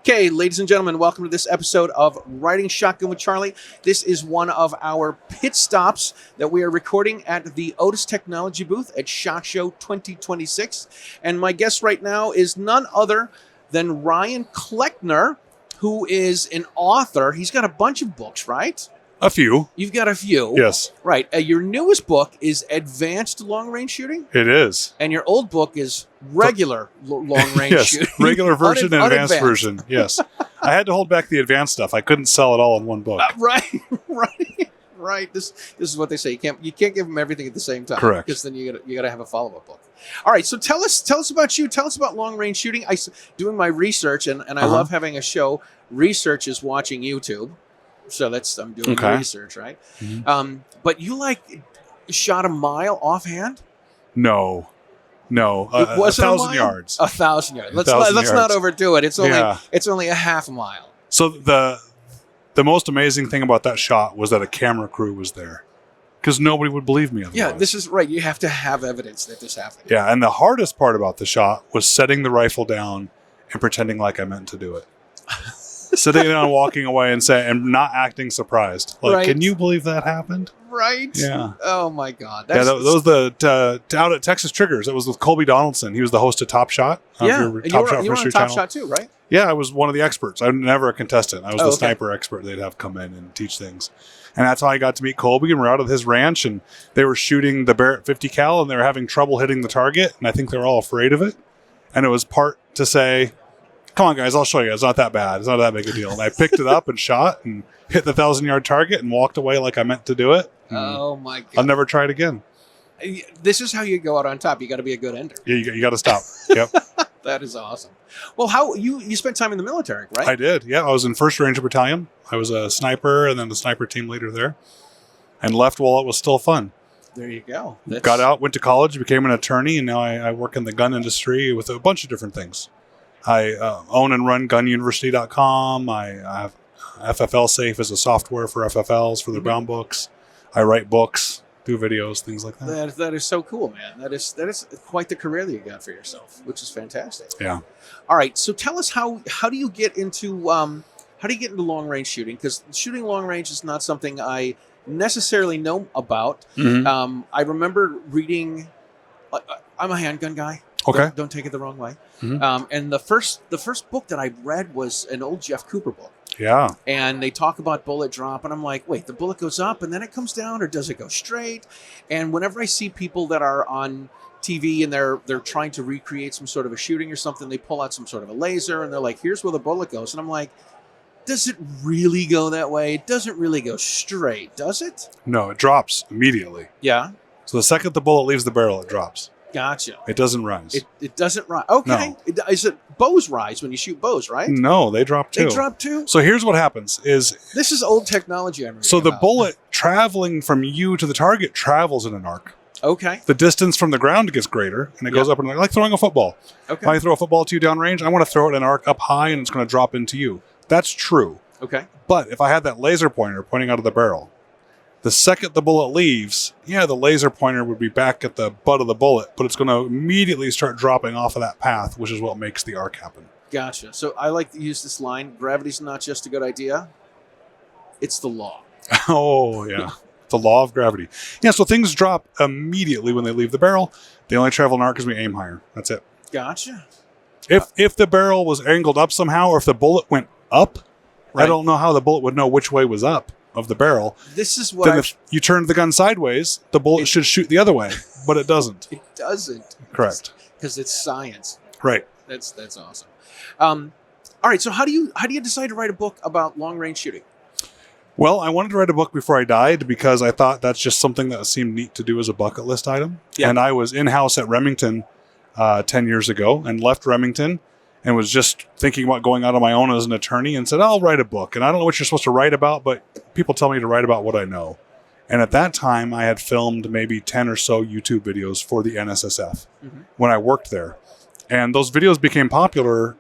Okay, ladies and gentlemen, welcome to this episode of Riding Shotgun with Charlie. This is one of our pit stops that we are recording at the Otis Technology booth at SHOT Show 2026. And my guest right now is none other than Ryan Cleckner, who is an author. He's got a bunch of books, right? A few. You've got a few. Yes. Right. Your newest book is Advanced Long-Range Shooting? It is. And your old book is regular long-range yes, shooting. regular version and advanced version. Yes. I had to hold back the advanced stuff. I couldn't sell it all in one book. Right. This is what they say. You can't give them everything at the same time. Correct. Because then you got to have a follow-up book. All right. So tell us about you. Tell us about long-range shooting. Doing my research, and I love having a show. Research is watching YouTube. So I'm doing research, right? Mm-hmm. But you shot a mile offhand? No. 1,000 yards. 1,000 yards. Let's not overdo it. It's only a half a mile. So the most amazing thing about that shot was that a camera crew was there, because nobody would believe me otherwise. Yeah, this is right. You have to have evidence that this happened. Yeah, and the hardest part about the shot was setting the rifle down and pretending like I meant to do it. Sitting down, walking away, and not acting surprised. Can you believe that happened? Right. Yeah. Oh my God. That was out at Texas Triggers. It was with Colby Donaldson. He was the host of Top Shot. Yeah. And you were on Top Shot too, right? Yeah, I was one of the experts. I was never a contestant. I was the sniper expert. They'd have come in and teach things. And that's how I got to meet Colby. And we're out at his ranch, and they were shooting the Barrett 50 cal, and they were having trouble hitting the target. And I think they were all afraid of it. And it was part to say, come on, guys, I'll show you. It's not that bad. It's not that big a deal. And I picked it up and shot and hit the 1,000-yard target and walked away like I meant to do it. Oh, my God. I'll never try it again. This is how you go out on top. You got to be a good ender. Yeah, you got to stop. Yep. That is awesome. Well, how you spent time in the military, right? I did. Yeah, I was in 1st Ranger Battalion. I was a sniper and then the sniper team leader there, and left while it was still fun. There you go. Got out, went to college, became an attorney, and now I work in the gun industry with a bunch of different things. I own and run GunUniversity.com. I have FFL Safe as a software for FFLs for the brown books. I write books, do videos, things like that. That is so cool, man. That is quite the career that you got for yourself, which is fantastic. Yeah. All right. So tell us how do you get into long range shooting? Because shooting long range is not something I necessarily know about. Mm-hmm. I remember reading. I'm a handgun guy. Okay. Don't take it the wrong way. Mm-hmm. And the first book that I read was an old Jeff Cooper book. Yeah. And they talk about bullet drop, and I'm like, wait, the bullet goes up and then it comes down, or does it go straight? And whenever I see people that are on TV and they're trying to recreate some sort of a shooting or something, they pull out some sort of a laser and they're like, here's where the bullet goes. And I'm like, does it really go that way? It doesn't really go straight, does it? No, it drops immediately. Yeah. So the second the bullet leaves the barrel, it drops. Gotcha. It doesn't rise. It doesn't rise. Okay. No. Is it bows rise when you shoot bows, right? No, they drop too. They drop too? So here's what happens is... This is old technology I'm reading So the about. bullet traveling from you to the target travels in an arc. Okay. The distance from the ground gets greater, and it goes up and like throwing a football. Okay. If I throw a football to you downrange, I want to throw it in an arc up high, and it's going to drop into you. That's true. Okay. But if I had that laser pointer pointing out of the barrel, the second the bullet leaves, the laser pointer would be back at the butt of the bullet, but it's going to immediately start dropping off of that path, which is what makes the arc happen. Gotcha. So I like to use this line, gravity's not just a good idea, it's the law. Oh, yeah. The law of gravity. Yeah, so things drop immediately when they leave the barrel. They only travel in arc because we aim higher. That's it. Gotcha. If the barrel was angled up somehow, or if the bullet went up, right. I don't know how the bullet would know which way was up of the barrel. This is what then if you turned the gun sideways, the bullet should shoot the other way, but it doesn't. It doesn't. Correct. Because it's science. Right. That's awesome. All right. So how do you decide to write a book about long range shooting? Well, I wanted to write a book before I died because I thought that's just something that seemed neat to do as a bucket list item. Yeah. And I was in-house at Remington 10 years ago and left Remington and was just thinking about going out on my own as an attorney and said, I'll write a book. And I don't know what you're supposed to write about, but people tell me to write about what I know. And at that time, I had filmed maybe 10 or so YouTube videos for the NSSF when I worked there. And those videos became popular,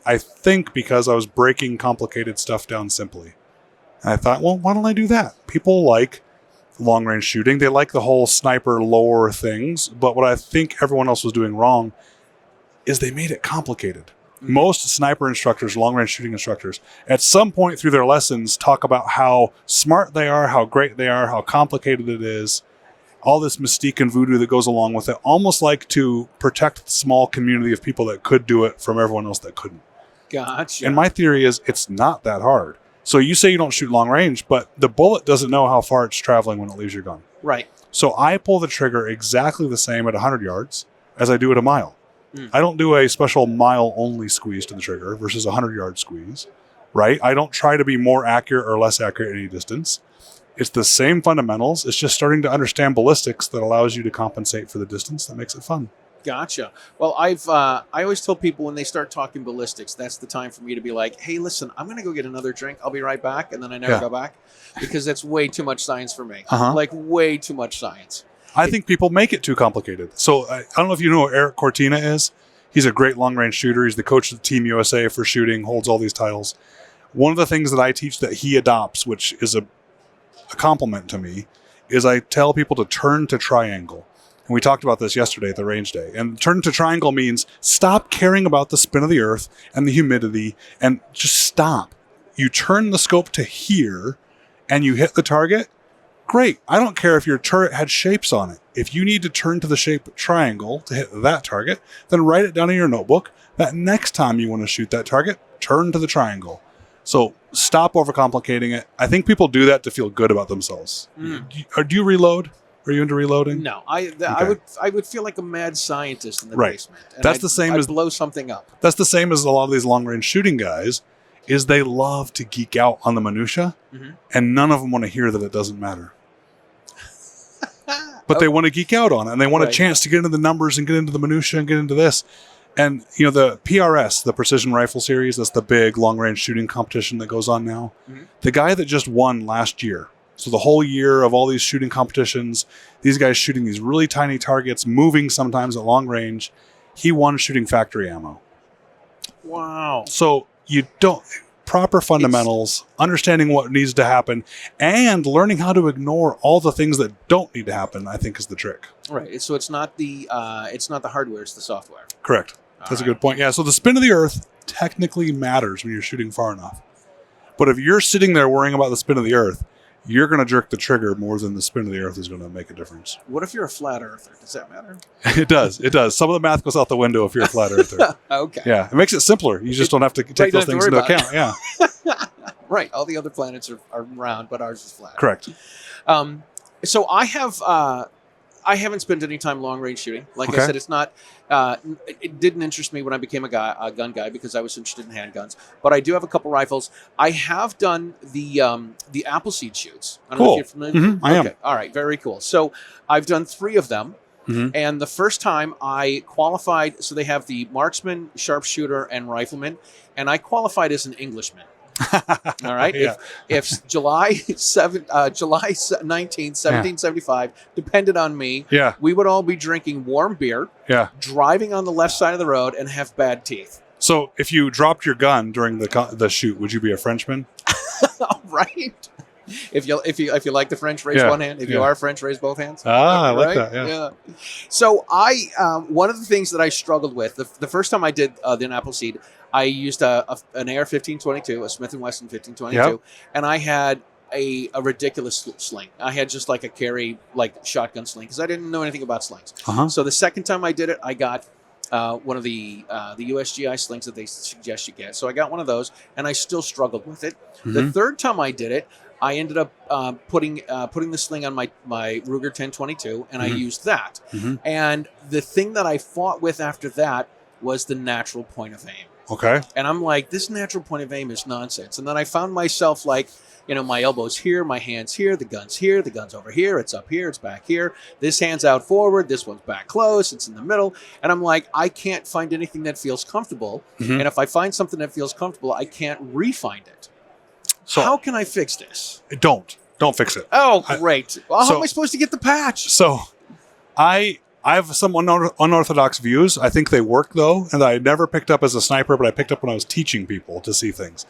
I think, because I was breaking complicated stuff down simply. And I thought, well, why don't I do that? People like long-range shooting. They like the whole sniper lore things. But what I think everyone else was doing wrong is they made it complicated. Most sniper instructors, long-range shooting instructors, at some point through their lessons talk about how smart they are, how great they are, how complicated it is, all this mystique and voodoo that goes along with it, almost like to protect the small community of people that could do it from everyone else that couldn't. Gotcha. And my theory is it's not that hard. So you say you don't shoot long range, but the bullet doesn't know how far it's traveling when it leaves your gun. Right. So I pull the trigger exactly the same at 100 yards as I do at a mile. I don't do a special mile-only squeeze to the trigger versus a 100-yard squeeze, right? I don't try to be more accurate or less accurate at any distance. It's the same fundamentals. It's just starting to understand ballistics that allows you to compensate for the distance that makes it fun. Gotcha. Well, I always tell people when they start talking ballistics, that's the time for me to be like, hey, listen, I'm going to go get another drink. I'll be right back. And then I never go back because that's way too much science for me. Like way too much science. I think people make it too complicated. So I don't know if you know who Eric Cortina is. He's a great long-range shooter. He's the coach of Team USA for shooting, holds all these titles. One of the things that I teach that he adopts, which is a compliment to me, is I tell people to turn to triangle. And we talked about this yesterday at the range day. And turn to triangle means stop caring about the spin of the earth and the humidity and just stop. You turn the scope to here and you hit the target. Great. I don't care if your turret had shapes on it. If you need to turn to the shape triangle to hit that target, then write it down in your notebook that next time you want to shoot that target, turn to the triangle. So stop overcomplicating it. I think people do that to feel good about themselves. Do you reload? Are you into reloading? No, I would feel like a mad scientist in the basement. And That's the same I'd as blow something up. That's the same as a lot of these long-range shooting guys. Is they love to geek out on the minutia, and none of them want to hear that it doesn't matter. But they want to geek out on it, and they want a chance to get into the numbers and get into the minutia and get into this. And you know the PRS, the Precision Rifle Series, that's the big long-range shooting competition that goes on now. The guy that just won last year. So the whole year of all these shooting competitions, these guys shooting these really tiny targets, moving sometimes at long range, he won shooting factory ammo. Wow. So you don't, proper fundamentals, understanding what needs to happen, and learning how to ignore all the things that don't need to happen, I think is the trick. Right. So it's not the hardware, it's the software. Correct. That's a good point. Yeah. So the spin of the earth technically matters when you're shooting far enough. But if you're sitting there worrying about the spin of the earth, you're going to jerk the trigger more than the spin of the earth is going to make a difference. What if you're a flat earther? Does that matter? It does. It does. Some of the math goes out the window if you're a flat earther. Okay. Yeah. It makes it simpler. You just don't have to take those things into account. Yeah. Right. All the other planets are round, but ours is flat. Correct. So I haven't spent any time long range shooting. Like I said, it's not. It didn't interest me when I became a gun guy because I was interested in handguns. But I do have a couple rifles. I have done the Appleseed shoots. I don't know if you're familiar. I am. All right. Very cool. So I've done 3 of them. And the first time I qualified, so they have the marksman, sharpshooter, and rifleman, and I qualified as an Englishman. All right. Yeah. If July 19th, 1775 depended on me, we would all be drinking warm beer, driving on the left side of the road, and have bad teeth. So if you dropped your gun during the shoot, would you be a Frenchman? Right. If you like the French, raise one hand. If you are French, raise both hands. I like that. Yeah. So one of the things that I struggled with the first time I did the Appleseed, I used an AR-1522, a Smith & Wesson 1522, and I had a ridiculous sling. I had just like a carry shotgun sling because I didn't know anything about slings. So the second time I did it, I got one of the USGI slings that they suggest you get. So I got one of those, and I still struggled with it. The third time I did it, I ended up putting the sling on my Ruger 1022, and I used that. And the thing that I fought with after that was the natural point of aim. Okay. And I'm like, this natural point of aim is nonsense. And then I found myself my elbow's here, my hand's here, the gun's over here, it's up here, it's back here. This hand's out forward, this one's back close, it's in the middle. And I'm like, I can't find anything that feels comfortable. And if I find something that feels comfortable, I can't re-find it. So how can I fix this? Don't fix it. Oh, great. Well, how am I supposed to get the patch? So I have some unorthodox views. I think they work, though, and I never picked up as a sniper, but I picked up when I was teaching people to see things.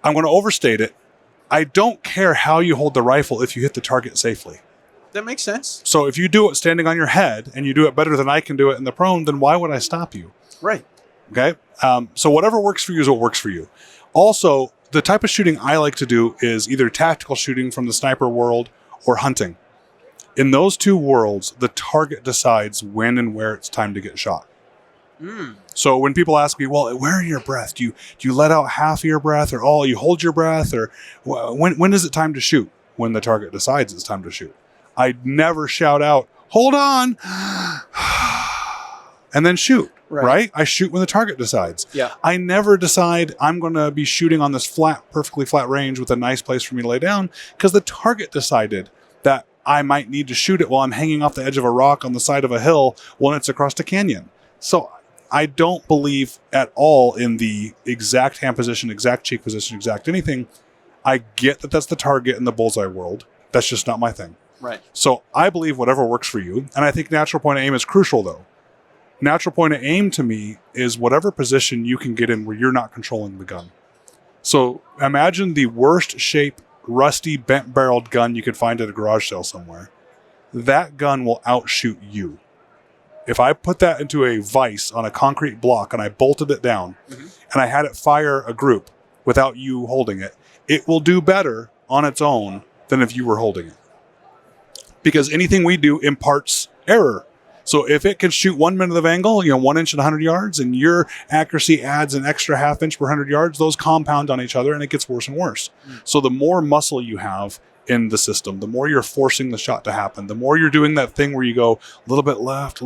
I'm going to overstate it. I don't care how you hold the rifle if you hit the target safely. That makes sense. So if you do it standing on your head and you do it better than I can do it in the prone, then why would I stop you? Right. Okay. So whatever works for you is what works for you. Also, the type of shooting I like to do is either tactical shooting from the sniper world or hunting. In those two worlds, the target decides when and where it's time to get shot. So when people ask me, well, where are your breath? Do you let out half of your breath or all? You hold your breath? Or when is it time to shoot? When the target decides it's time to shoot. I never shout out, hold on, and then shoot. Right? I shoot when the target decides. Yeah. I never decide I'm going to be shooting on this flat, perfectly flat range with a nice place for me to lay down because the target decided that I might need to shoot it while I'm hanging off the edge of a rock on the side of a hill when it's across a canyon. So I don't believe at all in the exact hand position, exact cheek position, exact anything. I get that that's the target in the bullseye world. That's just not my thing. Right. So I believe whatever works for you. And I think natural point of aim is crucial, though. Natural point of aim to me is whatever position you can get in where you're not controlling the gun. So imagine the worst shape, rusty, bent barreled gun you could find at a garage sale somewhere. That gun will outshoot you. If I put that into a vise on a concrete block and I bolted it down and I had it fire a group without you holding it, it will do better on its own than if you were holding it. Because anything we do imparts error. So if it can shoot 1 minute of angle, 1 inch at 100 yards, and your accuracy adds an extra half inch per 100 yards, those compound on each other and it gets worse and worse. So the more muscle you have in the system, the more you're forcing the shot to happen, the more you're doing that thing where you go a little bit left,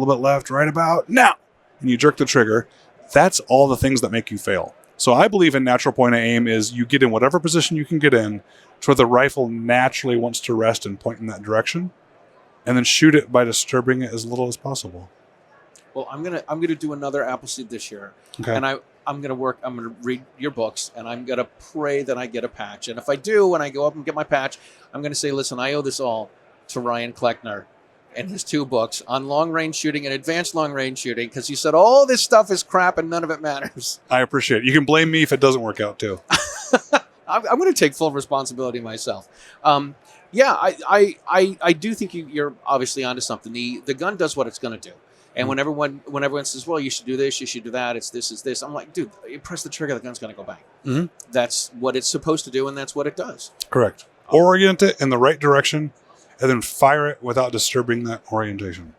right about now, and you jerk the trigger. That's all the things that make you fail. So I believe in natural point of aim is you get in whatever position you can get in to where the rifle naturally wants to rest and point in that direction. And then shoot it by disturbing it as little as possible. Well, I'm gonna do another Appleseed this year, and I'm gonna read your books, and I'm gonna pray that I get a patch. And if I do, when I go up and get my patch, I'm gonna say, listen, I owe this all to Ryan Cleckner and his 2 books on long range shooting and advanced long range shooting, because you said all this stuff is crap and none of it matters. I appreciate it. You can blame me if it doesn't work out too. I'm going to take full responsibility myself. Yeah, I do think you're obviously onto something. The gun does what it's going to do. And when everyone says, well, you should do this, you should do that, it's this, I'm like, dude, you press the trigger, the gun's going to go bang. That's what it's supposed to do, and that's what it does. Correct. Orient it in the right direction, and then fire it without disturbing that orientation.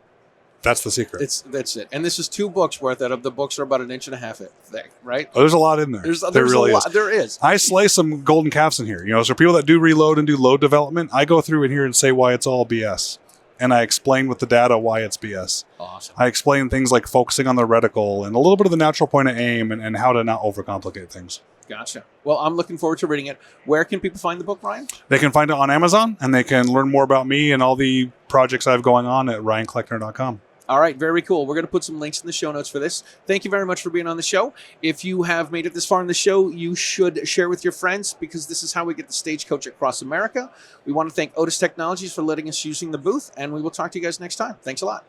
That's the secret. That's it. And this is 2 books worth of the books are about 1.5 inches thick, right? Oh, there's a lot in there. There really is. There is. I slay some golden calves in here. So people that do reload and do load development, I go through in here and say why it's all BS. And I explain with the data why it's BS. Awesome. I explain things like focusing on the reticle and a little bit of the natural point of aim and how to not overcomplicate things. Gotcha. Well, I'm looking forward to reading it. Where can people find the book, Ryan? They can find it on Amazon, and they can learn more about me and all the projects I have going on at ryancleckner.com. All right, very cool. We're going to put some links in the show notes for this. Thank you very much for being on the show. If you have made it this far in the show, you should share with your friends, because this is how we get the Stagecoach across America. We want to thank Otis Technologies for letting us using the booth, and we will talk to you guys next time. Thanks a lot.